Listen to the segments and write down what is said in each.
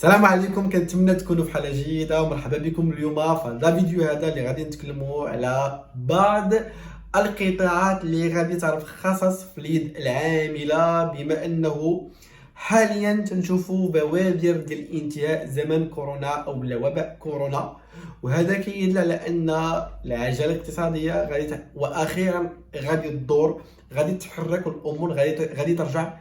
السلام عليكم، كنتمنى تكونوا في حاله جيده ومرحبا بكم اليوم في هذا الفيديو اللي غادي نتكلموا على بعض القطاعات اللي غادي ترخص في اليد العامله، بما انه حاليا تنشوفوا بوادر ديال انتهاء زمن كورونا او لا وباء كورونا، وهذا كيدل على ان العجله الاقتصاديه واخيرا غادي تدور، غادي تحرك، والامور غادي ترجع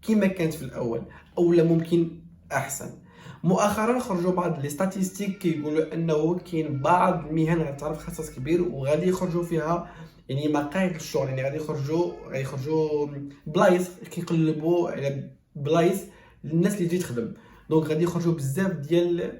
كما كانت في الاول او لا ممكن احسن. مؤخرا خرجوا بعض لي ستاتيستيك كيقولوا انه كاين بعض المهن غتعرف خصص كبير وغادي يخرجوا فيها يعني مقاعد الشغل، يعني غادي يخرجوا بلايص كيقلبوا على بلايص للناس اللي تجي تخدم. دونك غادي يخرجوا بزاف ديال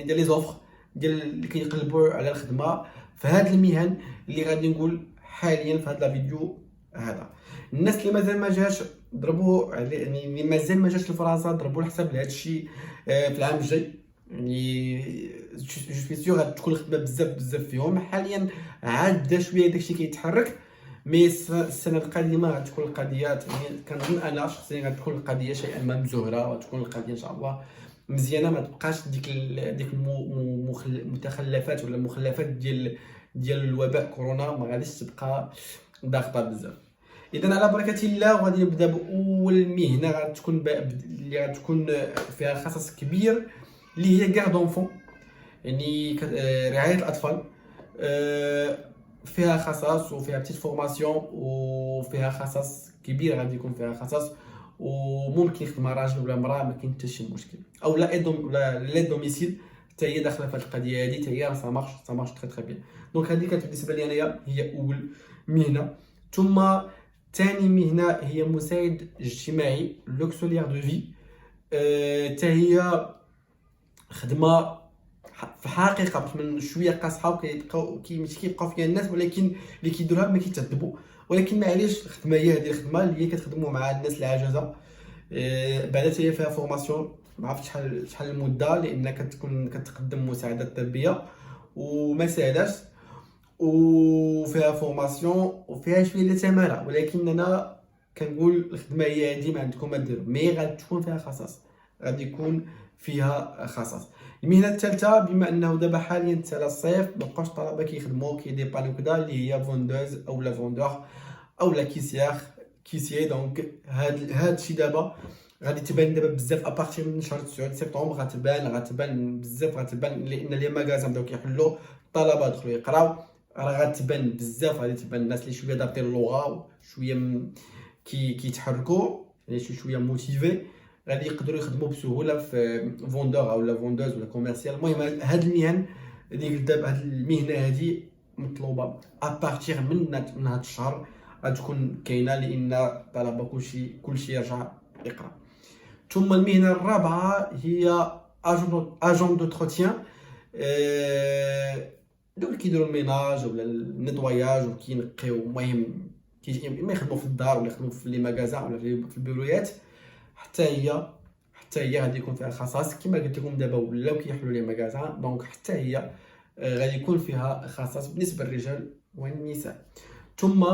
لي زوفر ديال اللي كيقلبوا على الخدمه في هذه المهن اللي غادي نقول حاليا في هذا الفيديو. هذا الناس اللي مازال ما جاش ضربوا يعني اللي مازال ما جاش لفرنسا ضربوا الحساب لهذا الشيء في العام الجاي. يعني جو سوي سيغ غتكون الخدمه بزاف فيهم. حاليا عاد شويه داكشي كيتحرك، مي السنه القادمه غتكون القضيات، يعني كنظن انا شخصيا غتكون القضيه شيئا ما مزهره، وتكون القضيه ان شاء الله مزيانه، ما تبقاش ديك المتخلفات ولا المخلفات ديال الوباء كورونا ما غاديش تبقى ضاغطه بزاف. اذا على بركه الله غادي نبدا باول مهنه اللي غتكون فيها خصص كبير، اللي هي كار دونفون، يعني رعايه الاطفال. فيها خصص وفيها بتيت فورماسيون وفيها خصص كبير، غادي يكون فيها خصص وممكن يخدم راجل ولا امراه، ما كاين حتى شي مشكل، او لا دوميسيل حتى هي داخله في هذه القضيه هذه، حتى هي سا مارش تري بيان. دونك هذه كانت بالنسبه لي انايا هي اول مهنه. ثم ثاني مهنه هي مساعد اجتماعي، لوكسوليير دو في. حتى هي خدمه في الحقيقه من شويه قاصحه، وكيبقاو كيبقاو فيها الناس، ولكن اللي كيديروها ما كيتعذبوا. ولكن معليش الخدمه هي هذه الخدمه اللي هي كتخدموا مع الناس العجزه. بعدا هي فيها فورماسيون، ما عرفتش شحال المده، لانك كتقدم مساعدات طبيه وما ساهلاش، وفيها فورماسيون وفيها شويه ديال الثماره. ولكن انا كنقول الخدمه هي هذه، ما عندكم ما ديروا، مي غتكون فيها خصص، غادي يكون فيها خصص. المهنه الثالثه، بما انه دابا حاليا تسالى الصيف، مابقاوش الطلبه كيخدموا كيديبانيو كذا، اللي هي فوندوز او لا فوندور او لا كيسيي. دونك هاد الشيء دابا غادي تبان دابا بزاف ابارتي من شهر 9 سبتمبر، غتبان بزاف، لان لي ماغازان بداو كيحلوا، الطلبه دخلوا يقراو، راه غتبان بزاف، غادي تبان الناس اللي شويه دابطين اللغه وشويه كيتحركوا، يعني شويه موتيفي، غادي يقدروا يخدموا بسهوله في فوندور او لا فوندوز ولا كوميرسيال. المهم هاد المهن ديك دابا، هاد المهنه هادي مطلوبه ابارتيغ من هاد الشهر، غتكون كاينه، لان الطلبه كلشي يرجع يقرا. ثم المهنه الرابعه هي اجون دوتروتيان، دوك كيديروا الميناج ولا النيطواياج وكينقيو، المهم ما يخدموا في الدار ولا يخدموا في لي ماغازان ولا في البيرويات. حتى هي غادي يكون فيها خصائص، كما قلت لكم دابا ولاو كيحلوا لي ماغازان، دونك حتى هي غادي يكون فيها خصائص بالنسبه للرجال والنساء. ثم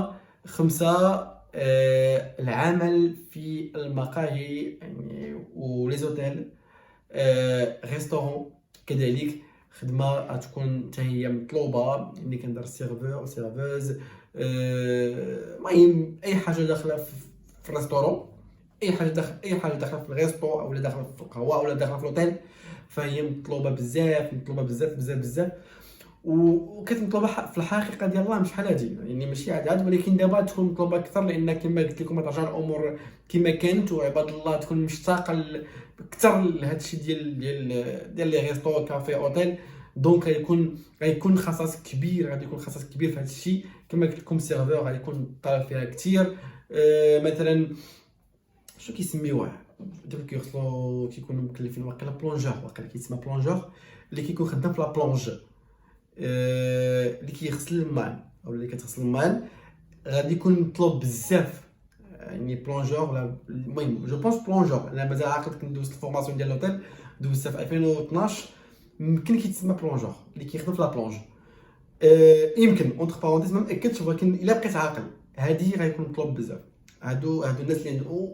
خمسة، العمل في المقاهي يعني ولي زوتيل، ريستورون كذلك خدمه غتكون حتى هي مطلوبه، اللي كندير سيرفور سيرفوز، المهم اي حاجه داخله في الريستورون، اي حاجه داخله في الريستو او داخله في القهوه او داخله في الاوتيل، فهي مطلوبه بزاف. وكتمطلوبه في الحقيقه ديال الله مش شحال هادي، يعني ماشي عاد، ولكن دابا تكون مطلوبه اكثر، لان كما قلت لكم ترجع الامور كما كانت، وعباد الله تكون مشتاقه اكثر لهذا الشيء ديال لي ريستو كافي اوتيل. دونك غيكون خصاص كبير، غادي يكون خصاص كبير في هذا الشيء. كما قلت لكم سيرفور غادي يكون الطلب فيها كثير. مثلا شنو كيسميوه دابا كيكونوا مكلفين، واقيلا بلونجور، واقيلا كيتسمى بلونجور، اللي كيكون خدام في لا بلونج، اللي كيغسل الماء او اللي كتغسل الماء، غادي يكون مطلوب بزاف، يعني بلونجور ولا المهم جو بونس بلونجور. انا مازال عاقل كنت دوزت الفورماسيون ديال لوطيل، دوزتها في 2012، يمكن كيتسمى بلونجور اللي كيخدم في لا بلونج. يمكن اونتر بارونتيز ما مأكدش، ولكن الا بقيت عاقل هذه غيكون مطلوب بزاف. هادو الناس اللي عندهم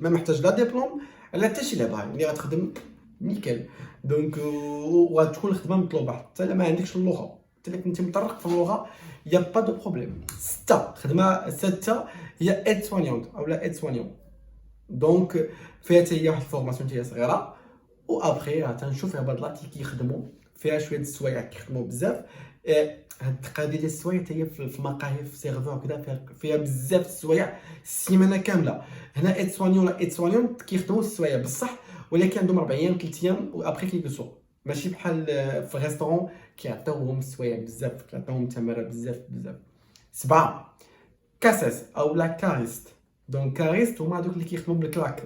ما محتاج لا ديبلوم لا حتى شي لعبه، يعني غتخدم نيكل. دونك وغتكون الخدمه مطلوبه حتى الا ما عندكش اللغه، حتى الا كنتي مطرق في اللغه يا با دو بروبليم. خدمه سته هي ايد سوانيونت او لا ايد سوانيون. دونك فيها حتى هي واحد الفورماسيون تاهي صغيره، و ابخي غتنشوف فيها بعض لاتي كيخدموا فيها شويه السوايع كيخدموا بزاف. هاد القضيه ديال السوايع حتى هي في مقاهي في سيرفور كذا فيها بزاف السوايع السيمانه كامله. هنا ايد سوانيون لا ايد سوانيون كيخدموا السوايع بصح، ولكن عندهم 4 ايام 3 ايام وابخي كيجلسوا، ماشي بحال في ريستورون كيعطيوهم السوايع بزاف، كيعطيوهم التماره بزاف بزاف. 7 كاسيس او لا كاريست. دونك كاريست هما هذوك اللي كيخدموا بالكلاك،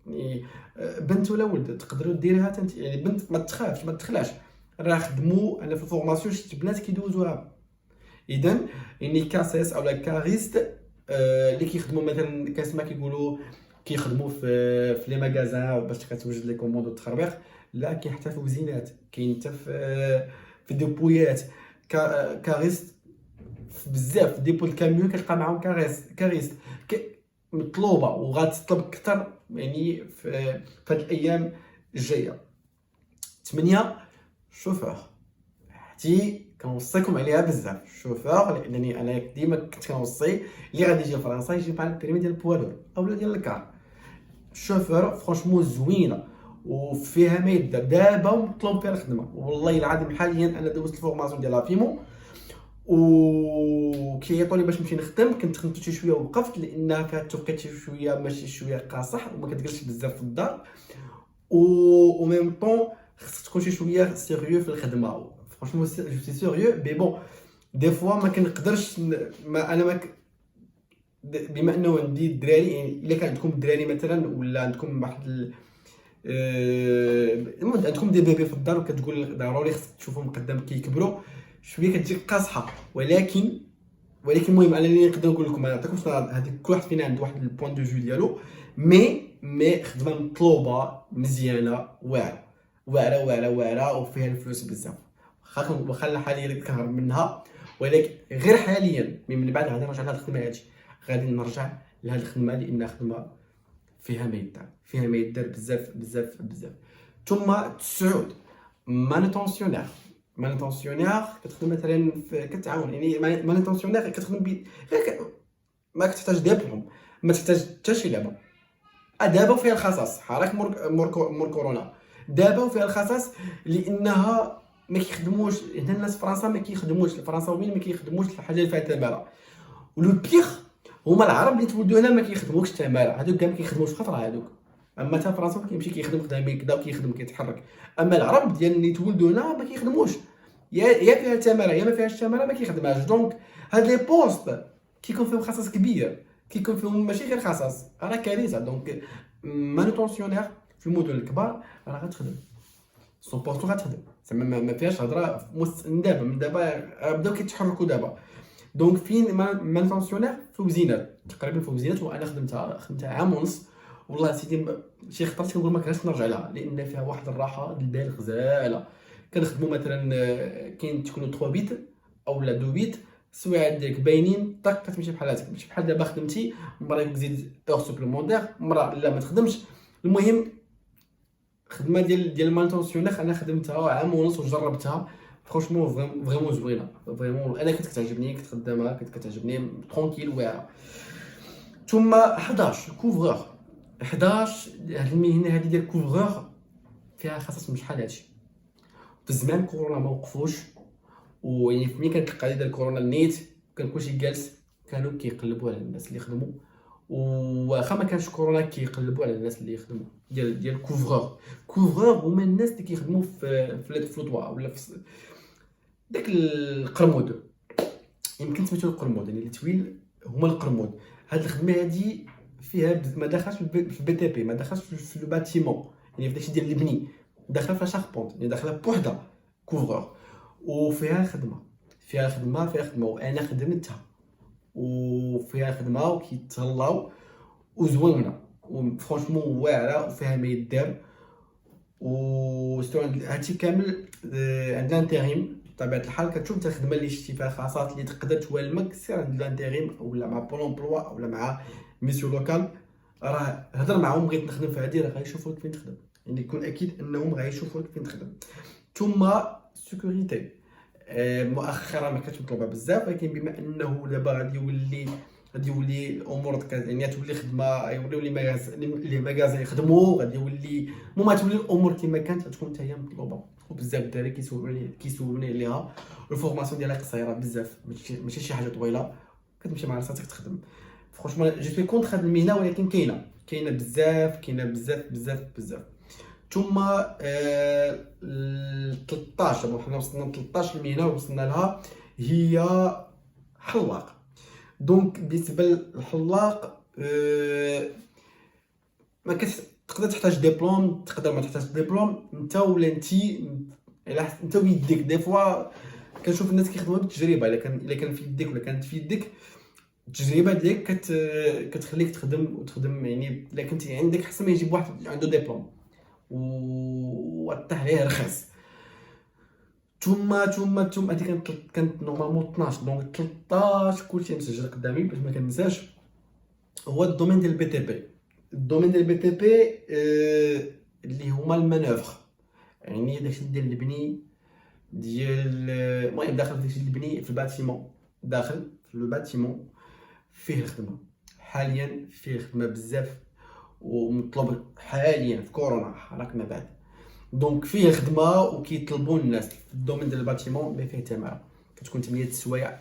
يعني بنت ولا ولد تقدروا ديرها يعني بنت ما تخافش ما تخلاش، راه خدموا انا في الفورماسيون شفت بنات كيدوزوها. اذا يعني كاسيس او لا كاريست اللي كيخدموا مثلا كاسما كيقولوا كيخدموا في لي ماغازان باش كتوجد لي كوموند والتخربيق، لا كاين حتى في وزينات، كاين حتى في ديبويات كاريست بزاف ديبو الكاميون كتلقى معاهم كاريست مطلوبه وغتطلب اكثر يعني في هاد الايام الجايه. 8 شوفور، هادي كنوصيكم عليها بزاف شوفور، لانني انا ديما كنت كنوصي اللي غادي يجي لفرنسا يجي بحال البريمي ديال البوادور اولا ديال الكار. الشوفور فرونشمون زوينه وفيها ما يدار دابا ومطلوب فيها الخدمه، والله العظيم حاليا انا دوزت الفورماسيون ديال لافيمو وكيعيطوني باش نمشي نخدم، كنت خدمت شي شويه ووقفت لانها فيها التوقيت شويه ماشي شويه قاصح وما كتجلسش بزاف في الدار، و ميم طون خصك تكون شي شويه سيريو في الخدمه. فرانشمون جو سي سيريو مي بون دي فوا ما كنقدرش ما انا ما بما انه عندي الدراري، يعني الا كان عندكم الدراري مثلا ولا عندكم واحد عندكم دي بيبي في الدار وكتقول ضروري خصك تشوفهم قدام كيكبروا شويه كتجيك قاصحه، ولكن المهم انا اللي نقدر نقول لكم ما نعطيكمش هذيك كل واحد فينا عنده واحد البوين دو فيو ديالو، مي خدمه مطلوبه مزيانه واعره واعره واعره واعره وفيها الفلوس بزاف. واخا حاليا كنهرب منها، ولكن غير حاليا من بعد غادي نرجع لهاد الخدمه هادي، غادي نرجع لهاد الخدمه لانها خدمه فيها ما يدار بزاف بزاف بزاف. ثم 9 مانوتونسيونير كتخدم مثلا كتعاون، يعني مانوتونسيونير كتخدم غير ما كتحتاج ديبلوم، ما تحتاج حتى شي لعبه. دابا فيها الخصاص حراك مور كورونا، دابا فيها الخصاص لانها ما كيخدموش هنا الناس في فرنسا، ما كيخدموش الفرنساويين ما كيخدموش الحاجه اللي فيها التماره، ولو بيغ هما العرب اللي تولدوا هنا ما كيخدموش التماره، هذوك كاع ما كيخدموش خطره هذوك. اما تا فرنسا كيمشي كيخدم خدامين كذا وكيخدم كيتحرك، اما العرب ديال اللي تولدوا هنا ما كيخدموش، يا فيها التماره يا ما فيهاش التماره ما كيخدمهاش. دونك هاد لي بوست كيكون فيهم خصاص كبير، كيكون فيهم ماشي غير خصاص راه كارثه. دونك مانوتونسيونير في المدن الكبار راه غتخدم سون بورتو غتخدم، زعما ما فيهاش هضره من دابا بداو كيتحركوا دابا. دونك فين مانوتونسيونير في وزينات تقريبا في وزينات، وانا خدمتها عام ونص والله سيدي شي خطرات كنقول ما كرهتش نرجع لها لان فيها واحد الراحه البال غزاله. كنخدموا مثلا كاين تكونوا 3 بيت او لا 2 بيت، السوايع ديالك باينين طاق كتمشي بحالاتك، ماشي بحال دابا خدمتي مره تزيد اور سوبليمونتير مره لا ما تخدمش. المهم خدمه ديال مانوتونسيونير انا خدمتها عام ونص وجربتها فرونشمون فريمون زوينه، فريمون انا كنت كتعجبني، كنت خدامها كنت كتعجبني ترونكيل واعره. ثم 11 كوفغور. 11 هاد المهنه هادي ديال كوفغور فيها خصاص من شحال هادشي في زمان كورونا ما وقفوش، ويعني ملي كانت القضيه ديال كورونا النيت كان كلشي جالس كانوا كيقلبوا على الناس اللي يخدموا، واخا ما كانش كورونا كيقلبوا على الناس اللي يخدموا ديال كوفغور هما الناس اللي كيخدموا في لوطوا ولا في داك القرمود، يمكن سميتو القرمود يعني اللي طويل هما القرمود. هاد الخدمه هادي فيها ما داخلش في البي تي بي، ما داخلش في لو باتيمون، يعني في داكشي ديال البني داخله في شاربونت، يعني داخله بوحده كوفغور، وفيها خدمه وانا خدمتها وفيها خدمه وكيتهلاو وزوينه وفرونشمون واعره وفيها ما يدار. و هادشي كامل عند الانتريم بطبيعه الحال. كتشوف انت الخدمه اللي شتي فيها خاصات اللي تقدر توالمك سير عند الانتريم ولا مع بول امبلوا ولا مع ميسيو لوكال، راه هضر معاهم بغيت نخدم في هادي راه غيشوفوك فين تخدم. يعني يكون اكيد انهم غيشوفوا فين تخدم. ثم سيكوريتي مؤخرا ما كانتش مطلوبه بزاف، ولكن بما انه دابا غادي يولي الامور يعني تولي خدمه، يوليو لي ماغازان يخدموا، غادي يولي المهم تولي الامور كما كانت، غتكون حتى هي مطلوبه. وبزاف الدراري كيسولوني عليها. الفورماسيون ديالها قصيره بزاف، ماشي شي حاجه طويله، كتمشي مع راسك تخدم. فرونشمون جو سوي كونتر هاد المهنه، ولكن كاينه بزاف. ثم 13 حنا وصلنا ل 13 المهنه وصلنا لها، هي حلاق. دونك بالنسبه للحلاق ما تقدر تحتاج دبلوم، تقدر ما تحتاج دبلوم، انت ولا انت ويديك. دي فوا كنشوف الناس كيخدموا بالتجربه، الا كان في يديك ولا كانت في يديك التجربه ديالك كتخليك تخدم يعني الا كنت عندك حسن ما يجيب واحد عنده دبلوم وطيح عليه رخص. ثم هذه كانت نورمالمون 12. دونك 13 كلشي مسجل قدامي باش ما كنساش. هو الدومين ديال البي تي بي. الدومين ديال البي تي بي اللي هما المانوفر، يعني داكشي ديال البني ديال المهم داخل داكشي ديال البني في الباتيمون، داخل في الباتيمون فيه الخدمه حاليا، فيه خدمه بزاف ومطلوب حاليا في كورونا راك ما بعد. دونك فيه خدمه وكيطلبوا الناس في الدومين ديال الباتيمون اللي فيه تماره، كتكون 8 السوايع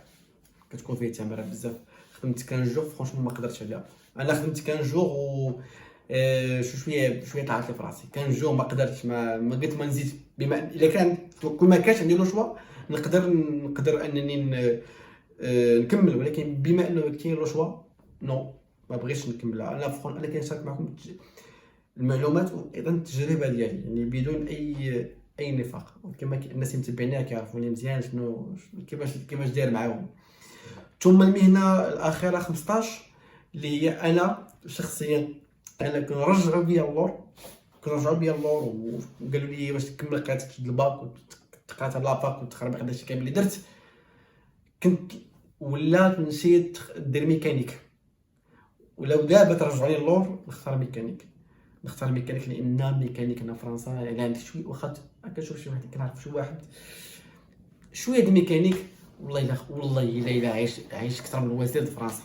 كتكون فيه تماره بزاف. خدمت كان جوغ فرونشمون ما قدرتش عليها، انا خدمت كان جوغ و شويه طلعت لي في راسي. كان جوغ ما قدرتش، ما قلت ما نزيد، بما الا كان كل ما كانش عندي لو شوا نقدر انني نكمل، ولكن بما انه كاين لو شوا نو ما بغيتش نكملها. انا كنشارك معكم المعلومات وايضا التجربه ديالي، يعني بدون اي نفاق. كما الناس اللي متبعيني كيعرفوني مزيان شنو كيفاش داير معاهم. ثم المهنه الاخيره 15 اللي هي انا شخصيا، انا كنرجعوا بيا اللور وقالوا لي واش تكمل قرايتك تشد الباك وتقرا لاباك وتخربق داكشي كامل اللي درت. كنت ولا نسيت دير ميكانيك، ولو دابا ترجعوني اللور نختار ميكانيك لان ميكانيك هنا في فرنسا يعني عندك شويه واخا كنشوف شي واحد كنعرف شي واحد شويه د ميكانيك، والله الا عايش اكثر من الوزير د فرنسا.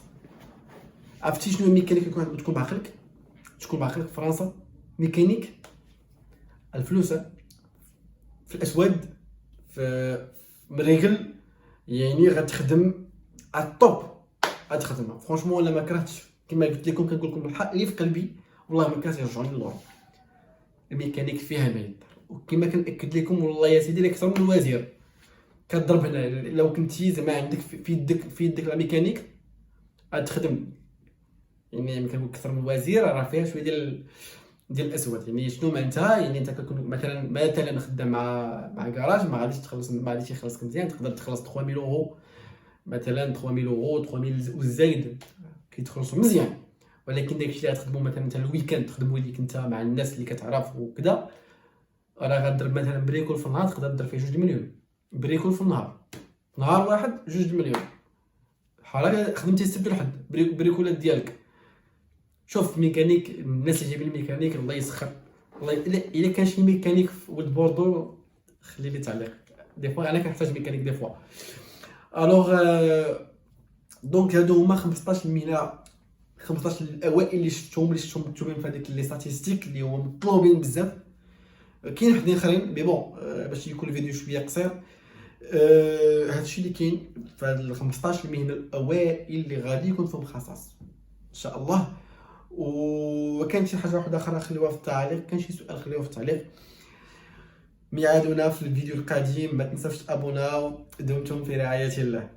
عرفتي شنو ميكانيك؟ تكون بعقلك في فرنسا ميكانيك الفلوس في الاسود في مريغل، يعني غتخدم على الطوب. غتخدم فرونشمون الا ما كرهتش كما قلت لكم، كنقول لكم الحق اللي في قلبي والله ما كانش يرجعوني للور. الميكانيك فيها ما يدار، وكما كنأكد لكم والله يا سيدي اكثر من الوزير كضرب هنا. لو كنتي زعما عندك في يدك لا ميكانيك غتخدم، يعني كنقول اكثر من الوزير راه فيها شويه ديال الاسود. يعني شنو معناتها؟ يعني انت كتكون مثلا خدام مع كراج، ما غاديش يخلصك مزيان، تقدر تخلص 3000 اورو مثلا، 3000 اورو 3000 والزايد كيتخلصوا مزيان. ولكن داكشي اللي غتخدمو مثلا انت الويكاند تخدمو ليك انت مع الناس اللي كتعرف وكذا، راه غضرب مثلا بريكول في النهار تقدر دير فيه 2 مليون. بريكول في النهار، نهار واحد 2 مليون. بحال خدمتي السبت والحد بريكولات ديالك. شوف ميكانيك، الناس اللي جايبين الميكانيك الله يسخر، والله الا كان شي ميكانيك في ولد بوردو خلي لي تعليق. دي فوا انا كنحتاج ميكانيك دي فوا. الوغ دونك هادو هما 15 المهنه، 15 الاوائل اللي شفتهم مكتوبين في هذيك لي ستاتيستيك اللي هما مطلوبين بزاف. كاين وحدين اخرين مي بون باش يكون الفيديو شويه قصير. هادشي اللي كاين في هاد 15 المهنه الاوائل اللي غادي يكون فيهم خصاص ان شاء الله. وكان شي حاجه واحده اخرى خليوها في التعليق، كان شي سؤال خليوه في التعليق. ميعادنا في الفيديو القادم، ما تنساوش تابوناو. دمتم في رعايه الله.